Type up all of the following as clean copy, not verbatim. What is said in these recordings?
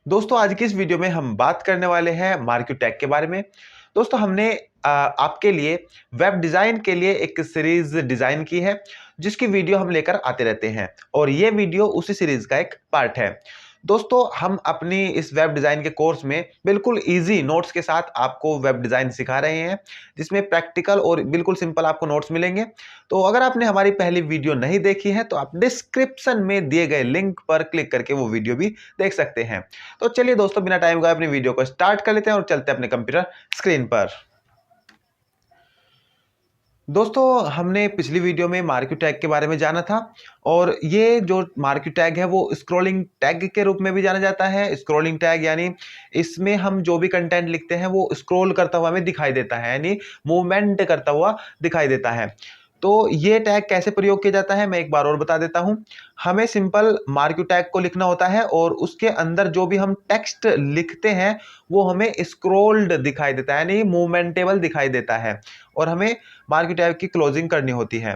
दोस्तों आज की इस वीडियो में हम बात करने वाले हैं मार्क्यू टैग के बारे में। दोस्तों हमने आपके लिए वेब डिजाइन के लिए एक सीरीज डिजाइन की है जिसकी वीडियो हम लेकर आते रहते हैं और ये वीडियो उसी सीरीज का एक पार्ट है। दोस्तों हम अपनी इस वेब डिजाइन के कोर्स में बिल्कुल इजी नोट्स के साथ आपको वेब डिजाइन सिखा रहे हैं जिसमें प्रैक्टिकल और बिल्कुल सिंपल आपको नोट्स मिलेंगे। तो अगर आपने हमारी पहली वीडियो नहीं देखी है तो आप डिस्क्रिप्शन में दिए गए लिंक पर क्लिक करके वो वीडियो भी देख सकते हैं। तो चलिए दोस्तों बिना टाइम गवाए अपनी वीडियो को स्टार्ट कर लेते हैं और चलते हैं अपने कंप्यूटर स्क्रीन पर। दोस्तों हमने पिछली वीडियो में मार्क्यू टैग के बारे में जाना था और ये जो मार्क्यू टैग है वो स्क्रॉलिंग टैग के रूप में भी जाना जाता है। स्क्रॉलिंग टैग यानी इसमें हम जो भी कंटेंट लिखते हैं वो स्क्रॉल करता हुआ हमें दिखाई देता है, यानी मूवमेंट करता हुआ दिखाई देता है। तो ये टैग कैसे प्रयोग किया जाता है मैं एक बार और बता देता हूं। हमें सिंपल मार्क्यू टैग को लिखना होता है और उसके अंदर जो भी हम टेक्स्ट लिखते हैं वो हमें स्क्रॉल्ड दिखाई देता है, यानी मूवमेंटेबल दिखाई देता है और हमें मार्क्यू टैग की क्लोजिंग करनी होती है।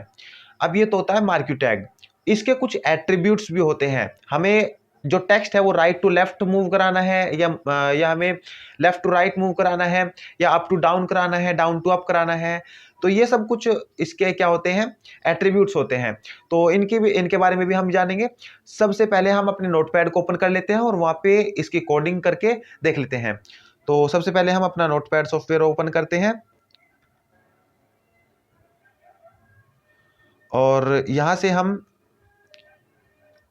अब ये तो होता है मार्क्यू टैग। इसके कुछ एट्रीब्यूट्स भी होते हैं। हमें जो टेक्स्ट है वो राइट टू लेफ्ट मूव कराना है या हमें लेफ्ट टू राइट मूव कराना है या अप टू डाउन कराना है, डाउन टू अप कराना है। तो ये सब कुछ इसके क्या होते हैं, एट्रीब्यूट्स होते हैं। तो इनके बारे में भी हम जानेंगे। सबसे पहले हम अपने नोटपैड को ओपन कर लेते हैं और वहां पे इसकी कोडिंग करके देख लेते हैं। तो सबसे पहले हम अपना नोटपैड सॉफ्टवेयर ओपन करते हैं और यहां से हम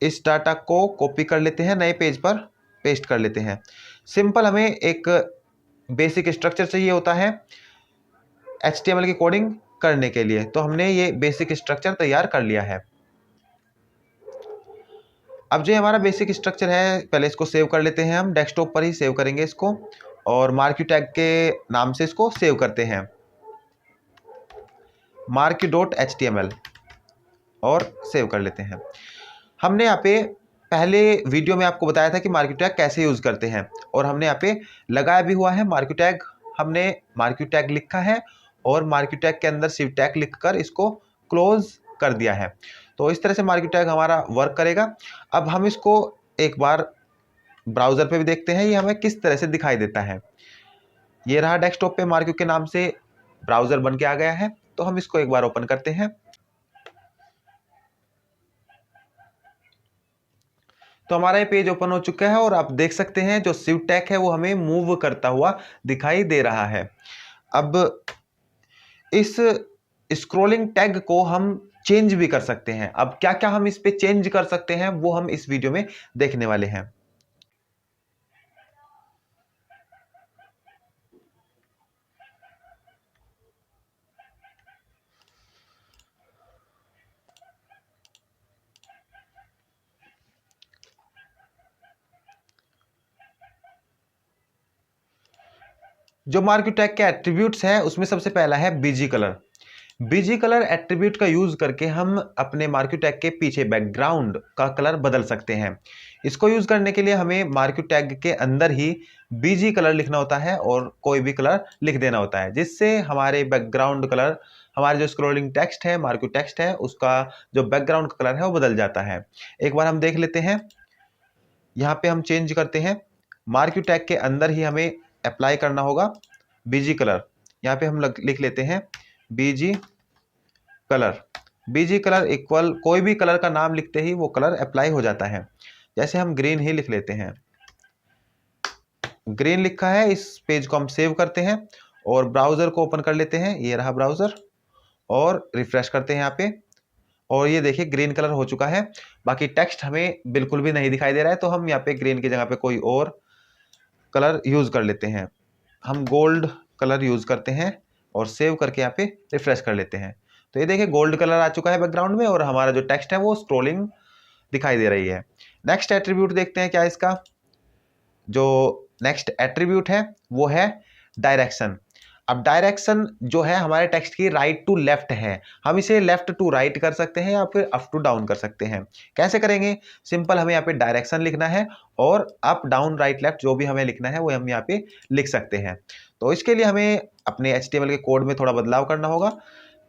इस डाटा को कॉपी कर लेते हैं, नए पेज पर पेस्ट कर लेते हैं। सिंपल हमें एक बेसिक स्ट्रक्चर चाहिए होता है HTML की कोडिंग करने के लिए। तो हमने ये बेसिक स्ट्रक्चर तैयार कर लिया है। अब जो हमारा बेसिक स्ट्रक्चर है पहले इसको सेव कर लेते हैं। हम डेस्कटॉप पर ही सेव करेंगे इसको और मार्क्यू टैग के नाम से इसको सेव करते हैं, mark.html, और सेव कर लेते हैं। हमने यहाँ पे पहले वीडियो में आपको बताया था कि मार्क्यू टैग कैसे यूज करते हैं और हमने यहाँ पे लगाया भी हुआ है मार्क्यू टैग। हमने मार्क्यू टैग लिखा है और मार्क्यू टैग के अंदर सिव टैग लिखकर इसको क्लोज कर दिया है। तो इस तरह से मार्क्यू टैग हमारा वर्क करेगा। अब हम इसको एक बार ब्राउजर पे भी देखते हैं ये हमें किस तरह से दिखाई देता है। ये रहा डेस्कटॉप पे मार्क्यू के नाम से ब्राउजर बन के आ गया है। तो हम इसको एक बार ओपन करते हैं। तो हमारा ये पेज ओपन हो चुका है और आप देख सकते हैं जो सिव टैग है वो हमें मूव करता हुआ दिखाई दे रहा है। अब इस स्क्रॉलिंग टैग को हम चेंज भी कर सकते हैं। अब क्या क्या हम इस पे चेंज कर सकते हैं वो हम इस वीडियो में देखने वाले हैं। जो मार्क्यू टैग के एट्रीब्यूट्स हैं उसमें सबसे पहला है BG colour. BG colour attribute का यूज करके हम अपने मार्क्यू टैग के पीछे बैकग्राउंड का कलर बदल सकते हैं। इसको यूज करने के लिए हमें मार्क्यू टैग के अंदर ही बीजी कलर लिखना होता है और कोई भी कलर लिख देना होता है जिससे हमारे बैकग्राउंड कलर, हमारे जो स्क्रॉलिंग टेक्स्ट है, मार्क्यू टेक्स्ट है, उसका जो बैकग्राउंड का कलर है वो बदल जाता है। एक बार हम देख लेते हैं। यहाँ पे हम चेंज करते हैं, मार्क्यू टैग के अंदर ही हमें अप्लाई करना होगा बीजी कलर। यहाँ पे हम लिख लेते हैं BG colour. BG colour equal कोई भी कलर का नाम लिखते ही वो कलर अप्लाई हो जाता है। जैसे हम ग्रीन ही लिख लेते हैं, ग्रीन लिखा है। इस पेज को हम सेव करते हैं और ब्राउजर को ओपन कर लेते हैं। ये रहा ब्राउजर और रिफ्रेश करते हैं यहाँ पे और ये देखिए ग्रीन कलर हो चुका है। बाकी टेक्स्ट हमें बिल्कुल भी नहीं दिखाई दे रहा है तो हम यहाँ पे ग्रीन की जगह पे कोई और कलर यूज कर लेते हैं। हम गोल्ड कलर यूज करते हैं और सेव करके यहाँ पे रिफ्रेश कर लेते हैं। तो ये देखिए गोल्ड कलर आ चुका है बैकग्राउंड में और हमारा जो टेक्स्ट है वो स्क्रोलिंग दिखाई दे रही है। नेक्स्ट एट्रीब्यूट देखते हैं क्या है इसका। जो नेक्स्ट एट्रीब्यूट है वो है डायरेक्शन। अब डायरेक्शन जो है हमारे टेक्स्ट की राइट टू लेफ्ट है। हम इसे लेफ्ट टू राइट कर सकते हैं या फिर अप टू डाउन कर सकते हैं। कैसे करेंगे, सिंपल हमें यहाँ पे डायरेक्शन लिखना है और अप डाउन राइट लेफ्ट जो भी हमें लिखना है वो हम यहाँ पे लिख सकते हैं। तो इसके लिए हमें अपने HTML के कोड में थोड़ा बदलाव करना होगा।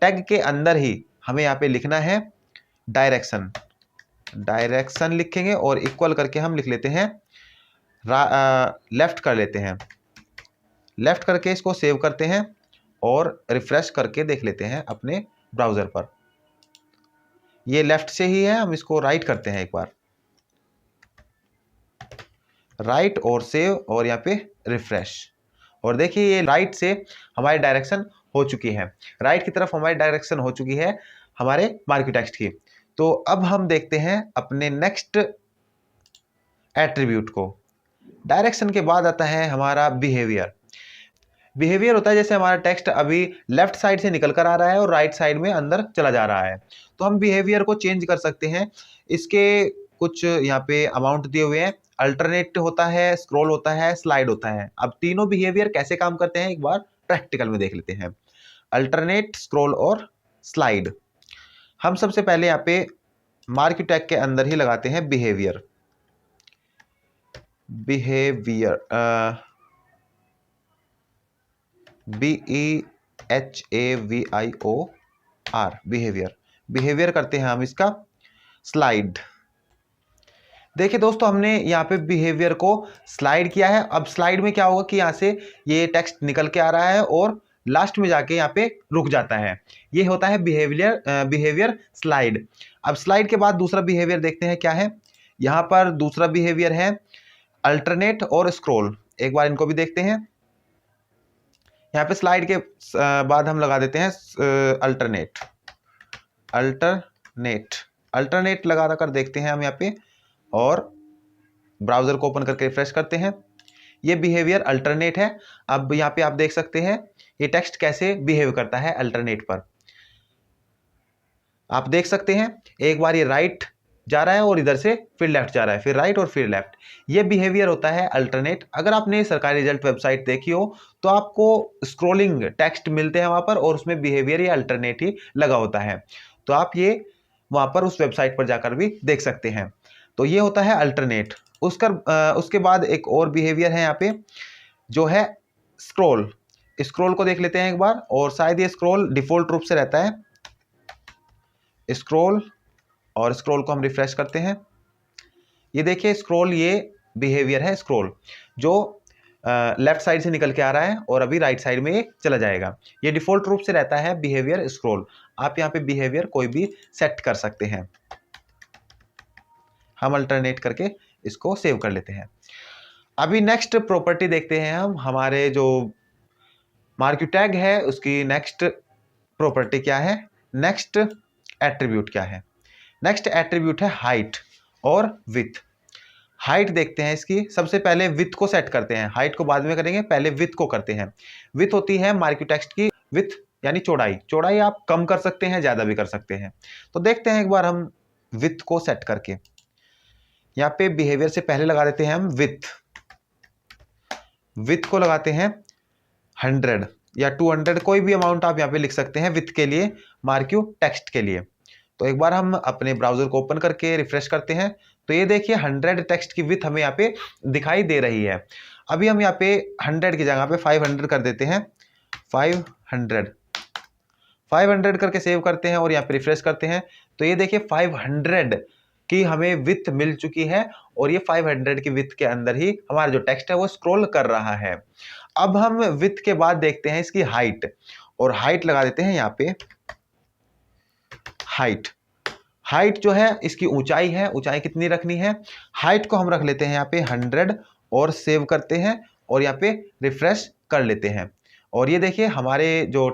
टैग के अंदर ही हमें यहाँ पे लिखना है डायरेक्शन। डायरेक्शन लिखेंगे और इक्वल करके हम लिख लेते हैं लेफ्ट कर लेते हैं, लेफ्ट करके इसको सेव करते हैं और रिफ्रेश करके देख लेते हैं अपने ब्राउज़र पर। ये लेफ्ट से ही है, हम इसको राइट करते हैं एक बार, राइट और सेव और यहाँ पे रिफ्रेश, और देखिए ये राइट से हमारी डायरेक्शन हो चुकी है, राइट की तरफ हमारी डायरेक्शन हो चुकी है हमारे मार्केट टेक्स्ट की। तो अब हम देखते हैं अपने नेक्स्ट एट्रीब्यूट को। डायरेक्शन के बाद आता है हमारा बिहेवियर। बिहेवियर होता है जैसे हमारा टेक्स्ट अभी लेफ्ट साइड से निकल कर आ रहा है और राइट साइड में अंदर चला जा रहा है, तो हम बिहेवियर को चेंज कर सकते हैं। इसके कुछ यहाँ पे अमाउंट दिए हुए हैं, अल्टरनेट होता है, स्क्रॉल होता है, स्लाइड होता है। अब तीनों बिहेवियर कैसे काम करते हैं एक बार प्रैक्टिकल में देख लेते हैं। अल्टरनेट, स्क्रॉल और स्लाइड। हम सबसे पहले यहाँ पे मार्केट टैग के अंदर ही लगाते हैं behaviour. Behaviour BEHAVIOR, behaviour. Behaviour करते हैं हम इसका स्लाइड। देखिए दोस्तों, हमने यहाँ पे बिहेवियर को स्लाइड किया है। अब स्लाइड में क्या होगा कि यहाँ से ये टेक्स्ट निकल के आ रहा है और लास्ट में जाके यहाँ पे रुक जाता है। ये होता है बिहेवियर स्लाइड। अब स्लाइड के बाद दूसरा बिहेवियर देखते हैं क्या है। यहाँ पर दूसरा बिहेवियर है अल्टरनेट और स्क्रॉल। एक बार इनको भी देखते हैं। यहाँ पे स्लाइड के बाद हम लगा देते हैं अल्टरनेट। अल्टरनेट लगा कर देखते हैं हम यहाँ पे, और ब्राउजर को ओपन करके रिफ्रेश करते हैं। ये बिहेवियर अल्टरनेट है। अब यहाँ पे आप देख सकते हैं ये टेक्स्ट कैसे बिहेव करता है अल्टरनेट पर। आप देख सकते हैं एक बार ये राइट जा रहा है और इधर से फिर लेफ्ट जा रहा है, फिर राइट और फिर लेफ्ट। ये बिहेवियर होता है अल्टरनेट। अगर आपने सरकारी रिजल्ट वेबसाइट देखी हो तो आपको स्क्रॉलिंग टेक्स्ट मिलते हैं वहां पर, और उसमें बिहेवियर या अल्टरनेट ही लगा होता है। तो आप ये वहां पर उस वेबसाइट पर जाकर भी देख सकते हैं। तो ये होता है अल्टरनेट। उसके बाद एक और बिहेवियर है यहाँ पे जो है स्क्रॉल। स्क्रॉल को देख लेते हैं एक बार, और शायद ये स्क्रॉल डिफॉल्ट रूप से रहता है स्क्रॉल, और स्क्रॉल को हम रिफ्रेश करते हैं। ये देखिए स्क्रॉल, ये बिहेवियर है स्क्रॉल जो लेफ्ट साइड से निकल के आ रहा है और अभी राइट साइड में ये चला जाएगा। ये डिफॉल्ट रूप से रहता है बिहेवियर स्क्रॉल। आप यहाँ पे बिहेवियर कोई भी सेट कर सकते हैं। हम अल्टरनेट करके इसको सेव कर लेते हैं। अभी नेक्स्ट प्रॉपर्टी देखते हैं हम। हमारे जो मार्केट टैग है उसकी नेक्स्ट प्रॉपर्टी क्या है, नेक्स्ट एट्रीब्यूट क्या है। नेक्स्ट एट्रीब्यूट है हाइट और विथ। हाइट देखते हैं इसकी। सबसे पहले विथ को सेट करते हैं, हाइट को बाद में करेंगे, पहले विथ को करते हैं। विथ होती है मार्केट टेक्स्ट की विथ यानी चौड़ाई। चौड़ाई आप कम कर सकते हैं, ज्यादा भी कर सकते हैं। तो देखते हैं एक बार हम विथ को सेट करके। यहाँ पे बिहेवियर से पहले लगा देते हैं हम विथ। विथ को लगाते हैं 100 या 200, कोई भी अमाउंट आप यहाँ पे लिख सकते हैं विथ के लिए, मार्केट टेक्स्ट के लिए। तो एक बार हम अपने ब्राउजर को ओपन करके रिफ्रेश करते हैं, तो ये देखिए 100 टेक्स्ट की विथ हमें यहाँ पे दिखाई दे रही है। अभी हम यहाँ पे 100 की जगह पे 500 कर देते हैं। 500 करके सेव करते हैं और यहाँ पे रिफ्रेश करते हैं। तो ये देखिए 500 की हमें विथ मिल चुकी है, और ये 500 की विथ के अंदर ही हमारा जो टेक्स्ट है वो स्क्रॉल कर रहा है। अब हम विथ के बाद देखते हैं इसकी हाइट, और हाइट लगा देते हैं यहाँ पे हाइट जो है इसकी ऊंचाई है, ऊंचाई कितनी रखनी है। हाइट को हम रख लेते हैं यहाँ पे 100 और सेव करते हैं और यहाँ पे रिफ्रेश कर लेते हैं। और ये देखिए हमारे जो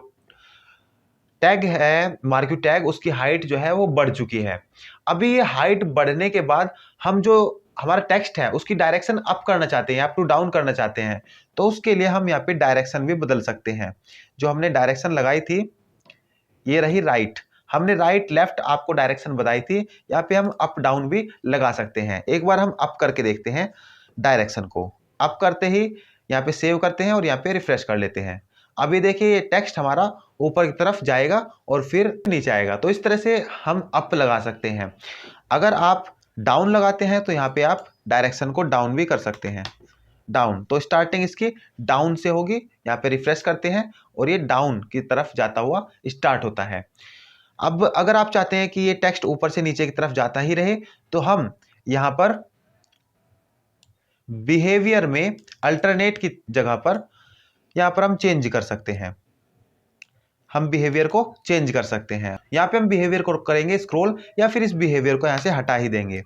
टैग है मार्केट टैग, उसकी हाइट जो है वो बढ़ चुकी है। अभी ये हाइट बढ़ने के बाद हम जो हमारा टेक्स्ट है उसकी डायरेक्शन अप करना चाहते हैं, अप टू डाउन करना चाहते हैं, तो उसके लिए हम यहाँ पे डायरेक्शन भी बदल सकते हैं। जो हमने डायरेक्शन लगाई थी ये रही राइट, हमने राइट लेफ्ट आपको डायरेक्शन बताई थी, यहाँ पे हम अप डाउन भी लगा सकते हैं। एक बार हम अप करके देखते हैं डायरेक्शन को। अप करते ही यहाँ पे सेव करते हैं और यहाँ पे रिफ्रेश कर लेते हैं। अब ये देखिए ये टेक्स्ट हमारा ऊपर की तरफ जाएगा और फिर नीचे आएगा। तो इस तरह से हम अप लगा सकते हैं। अगर आप डाउन लगाते हैं तो यहाँ पे आप डायरेक्शन को डाउन भी कर सकते हैं। डाउन, तो स्टार्टिंग इसकी डाउन से होगी। यहाँ पे रिफ्रेश करते हैं और ये डाउन की तरफ जाता हुआ स्टार्ट होता है। अब अगर आप चाहते हैं कि ये टेक्स्ट ऊपर से नीचे की तरफ जाता ही रहे, तो हम यहाँ पर बिहेवियर में अल्टरनेट की जगह पर यहाँ पर हम चेंज कर सकते हैं, हम बिहेवियर को चेंज कर सकते हैं। यहाँ पे हम बिहेवियर को करेंगे स्क्रॉल, या फिर इस बिहेवियर को यहाँ से हटा ही देंगे,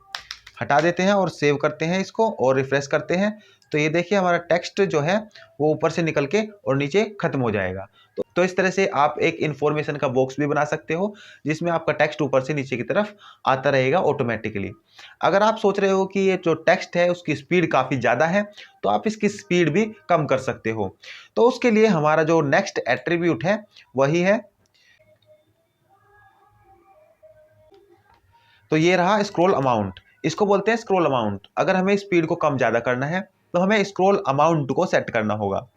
हटा देते हैं और सेव करते हैं इसको और रिफ्रेश करते हैं। तो ये देखिए हमारा टेक्स्ट जो है वो ऊपर से निकल के और नीचे खत्म हो जाएगा। तो इस तरह से आप एक इंफॉर्मेशन का बॉक्स भी बना सकते हो जिसमें आपका टेक्स्ट ऊपर से नीचे की तरफ आता रहेगा ऑटोमेटिकली। अगर आप सोच रहे हो कि ये जो टेक्स्ट है उसकी स्पीड काफ़ी ज़्यादा है तो आप इसकी स्पीड भी कम कर सकते हो। तो उसके लिए हमारा जो नेक्स्ट एट्रीब्यूट है वही है, तो ये रहा स्क्रॉल अमाउंट, इसको बोलते हैं स्क्रॉल अमाउंट। अगर हमें स्पीड को कम ज़्यादा करना है तो हमें स्क्रॉल अमाउंट को सेट करना होगा।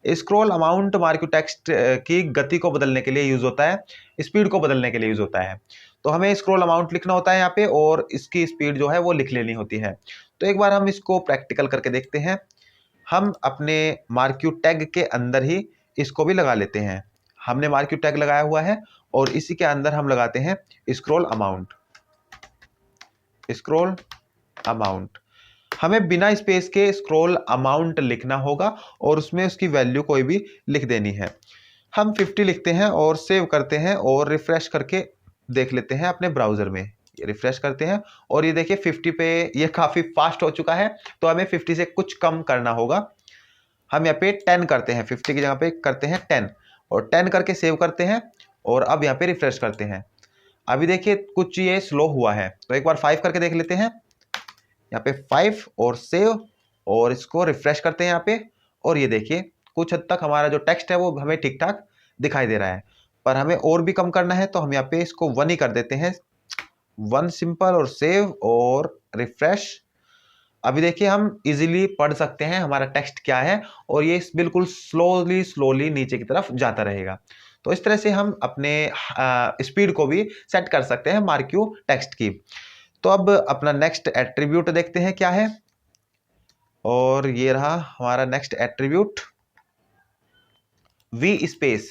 स्क्रॉल अमाउंट मार्क्यू टेक्स्ट की गति को बदलने के लिए यूज़ होता है, स्पीड को बदलने के लिए यूज़ होता है। तो हमें स्क्रॉल अमाउंट लिखना होता है यहाँ पे और इसकी स्पीड जो है वो लिख लेनी होती है। तो एक बार हम इसको प्रैक्टिकल करके देखते हैं। हम अपने मार्क्यू टैग के अंदर ही इसको भी लगा लेते हैं। हमने मार्क्यू टैग लगाया हुआ है और इसी के अंदर हम लगाते हैं स्क्रॉल अमाउंट। स्क्रॉल अमाउंट, हमें बिना स्पेस के स्क्रॉल अमाउंट लिखना होगा और उसमें उसकी वैल्यू कोई भी लिख देनी है। हम 50 लिखते हैं और सेव करते हैं और रिफ्रेश करके देख लेते हैं अपने ब्राउज़र में। ये रिफ्रेश करते हैं और ये देखिए 50 पे ये काफ़ी फास्ट हो चुका है, तो हमें 50 से कुछ कम करना होगा। हम यहाँ पे 10 करते हैं, 50 की जगह पे करते हैं 10 और 10 करके सेव करते हैं और अब यहाँ पे रिफ्रेश करते हैं। अभी देखिए कुछ ये स्लो हुआ है, तो एक बार 5 करके देख लेते हैं। यहाँ पे 5 और सेव और इसको रिफ्रेश करते हैं यहाँ पे और ये देखिए कुछ हद तक हमारा जो टेक्स्ट है वो हमें ठीक ठाक दिखाई दे रहा है। पर हमें और भी कम करना है तो हम यहाँ पे इसको 1 ही कर देते हैं, 1 सिंपल और सेव और रिफ्रेश। अभी देखिए हम इजीली पढ़ सकते हैं हमारा टेक्स्ट क्या है और ये बिल्कुल स्लोली नीचे की तरफ जाता रहेगा। तो इस तरह से हम अपने स्पीड को भी सेट कर सकते हैं मार्क्यू टेक्स्ट की। तो अब अपना नेक्स्ट एट्रीब्यूट देखते हैं क्या है, और ये रहा हमारा नेक्स्ट एट्रीब्यूट वी स्पेस।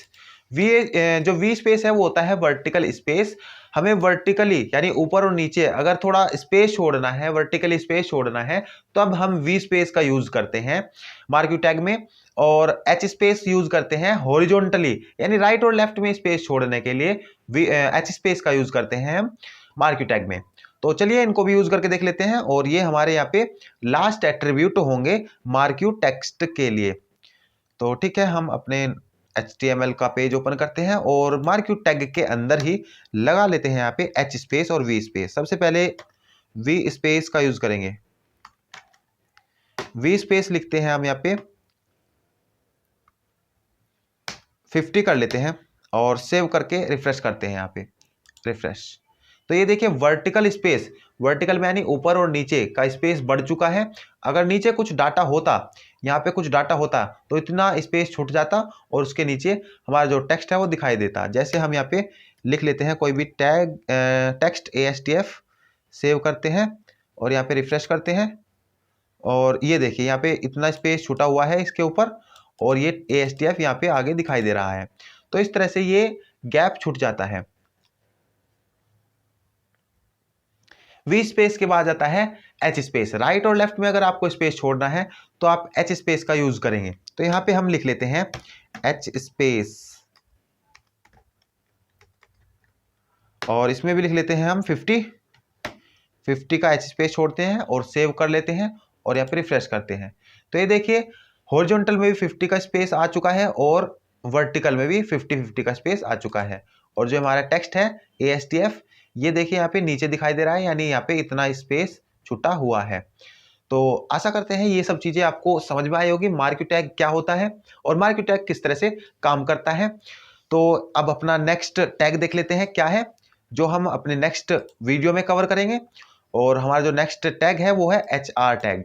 जो वी स्पेस है वो होता है वर्टिकल स्पेस। हमें वर्टिकली यानी ऊपर और नीचे अगर थोड़ा स्पेस छोड़ना है, वर्टिकली स्पेस छोड़ना है, तो अब हम वी स्पेस का यूज करते हैं मार्क्यू टैग में, और एच स्पेस यूज करते हैं हॉरिजॉन्टली यानी राइट और लेफ्ट में स्पेस छोड़ने के लिए एच स्पेस का यूज करते हैं हम मार्क्यू टैग में। तो चलिए इनको भी यूज करके देख लेते हैं और ये हमारे यहाँ पे लास्ट एट्रीब्यूट होंगे मार्क्यू टेक्स्ट के लिए। तो ठीक है, हम अपने HTML का पेज ओपन करते हैं और मार्क्यू टैग के अंदर ही लगा लेते हैं यहाँ पे एच स्पेस और वी स्पेस। सबसे पहले वी स्पेस का यूज करेंगे, वी स्पेस लिखते हैं हम यहाँ पे 50 कर लेते हैं और सेव करके रिफ्रेश करते हैं यहाँ पे रिफ्रेश। तो ये देखिए वर्टिकल स्पेस, वर्टिकल में यानी ऊपर और नीचे का स्पेस बढ़ चुका है। अगर नीचे कुछ डाटा होता, यहाँ पे कुछ डाटा होता तो इतना स्पेस छूट जाता और उसके नीचे हमारा जो टेक्स्ट है वो दिखाई देता। जैसे हम यहाँ पे लिख लेते हैं कोई भी टैग टेक्स्ट ASTF, सेव करते हैं और यहाँ पे रिफ्रेश करते हैं और ये देखिए यहाँ पे इतना स्पेस छूटा हुआ है इसके ऊपर और ये ASTF यहाँ पे आगे दिखाई दे रहा है। तो इस तरह से ये गैप छूट जाता है। वी स्पेस के बाद आता है एच स्पेस। राइट और लेफ्ट में अगर आपको स्पेस छोड़ना है तो आप एच स्पेस का यूज करेंगे। तो यहां पे हम लिख लेते हैं एच स्पेस और इसमें भी लिख लेते हैं हम 50 का एच स्पेस छोड़ते हैं और सेव कर लेते हैं और यहाँ पे रिफ्रेश करते हैं। तो ये देखिए हॉरिजॉन्टल में भी 50 का स्पेस आ चुका है और वर्टिकल में भी 50 का स्पेस आ चुका है। और जो हमारा टेक्स्ट है ASTF, ये देखिए यहाँ पे नीचे दिखाई दे रहा है, यानी यहाँ पे इतना स्पेस छूटा हुआ है। तो आशा करते हैं ये सब चीज़ें आपको समझ में आई होगी, मार्क्यू टैग क्या होता है और मार्क्यू टैग किस तरह से काम करता है। तो अब अपना नेक्स्ट टैग देख लेते हैं क्या है, जो हम अपने नेक्स्ट वीडियो में कवर करेंगे। और हमारा जो नेक्स्ट टैग है वो है HR टैग।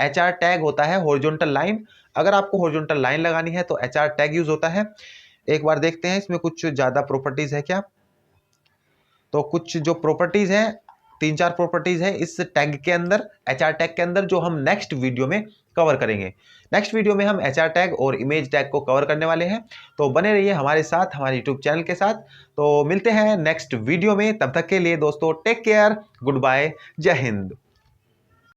HR टैग होता है हॉरिजॉन्टल लाइन। अगर आपको हॉरिजॉन्टल लाइन लगानी है तो HR टैग यूज होता है। एक बार देखते हैं इसमें कुछ ज़्यादा प्रॉपर्टीज है क्या। तो कुछ जो प्रॉपर्टीज हैं, 3-4 प्रॉपर्टीज है इस टैग के अंदर, HR टैग के अंदर, जो हम नेक्स्ट वीडियो में कवर करेंगे। नेक्स्ट वीडियो में हम HR टैग और इमेज टैग को कवर करने वाले हैं। तो बने रहिए हमारे साथ, हमारे यूट्यूब चैनल के साथ। तो मिलते हैं नेक्स्ट वीडियो में, तब तक के लिए दोस्तों टेक केयर, गुड बाय, जय हिंद।